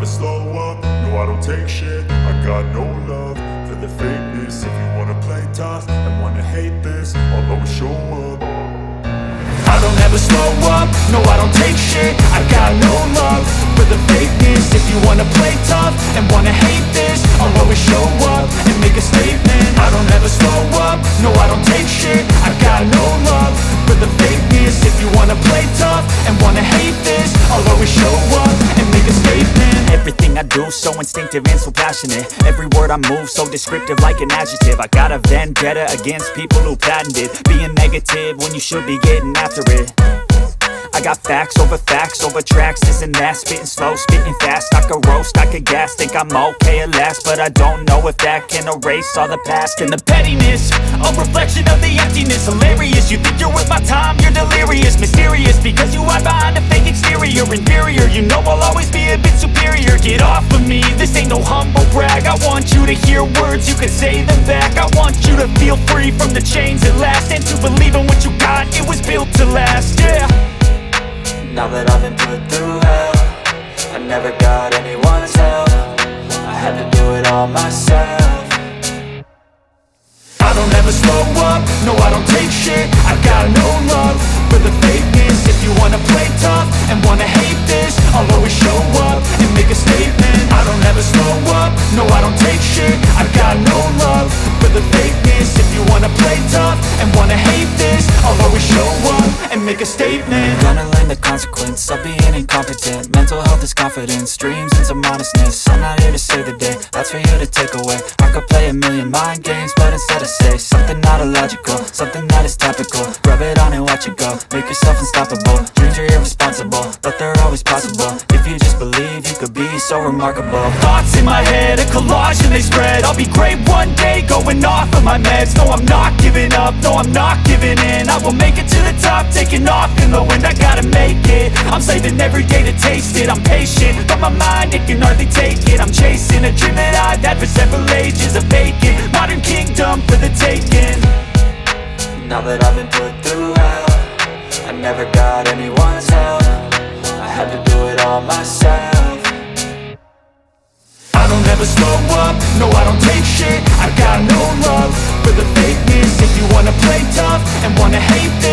slow up, no I don't take shit. I got no love for the fakeness. If you wanna play tough and wanna hate this, I'll always show up. I don't ever slow up, no I don't take shit. I got no love for the fakeness. If you wanna play tough and wanna hate this, I'll always show up and make a statement. I don't ever slow up, no I don't take shit. I got no love for the fakeness. If you wanna play tough and wanna hate this, I'll always show up and make a statement. Everything I do so instinctive and so passionate. Every word I move so descriptive like an adjective. I got a vendetta against people who patented being negative when you should be getting after it. I got facts over tracks, this and that. Spitting slow, spitting fast, I could roast, I could gas. Think I'm okay at last, but I don't know if that can erase all the past. And the pettiness, a reflection of the emptiness. Hilarious, you think you're worth my time, you're delirious. Mysterious, because you hide behind a fake exterior. Inferior, you know I'll always be a bit superior. Get off of me, this ain't no humble brag. I want you to hear words, you can say them back. I want you to feel free from the chains at last, and to believe in what you got, it was built to last, yeah. Now that I've been put through hell, I never got anyone's help. I had to do it all myself. I don't ever slow up, no I don't take shit. I got no love for the fakeness. If you wanna play tough and wanna hate this, I'll always show up and make a statement. I don't ever slow up, no I don't take shit. I got no love for the fakeness. If you wanna play tough and wanna hate this, I'll always show up and make a statement. Gonna learn the consequence of being incompetent. Mental health is confidence, dreams and some honestness. I'm not here to save the day, that's for you to take away. I could play a million mind games, but instead I say something not illogical, something that is topical. Rub it on and watch it go, make yourself unstoppable. Dreams are irresponsible, but they're always possible. If you just believe, you could be so remarkable. Thoughts in my head, a collage and they spread. I'll be great one day, going off of my meds. No, I'm not giving up, no, I'm not giving in. I will make it to the top, taking off in the wind. I gotta make it, I'm saving every day to taste it. I'm patient, but my mind, it can hardly take it. I'm chasing a dream that I've had for several ages. A vacant, modern kingdom for the taking. Now that I've been put through hell, I never got anyone's help. I had to do it all myself. I don't ever slow up, no I don't take shit. I got no love for the fakeness. If you wanna play tough and wanna hate this,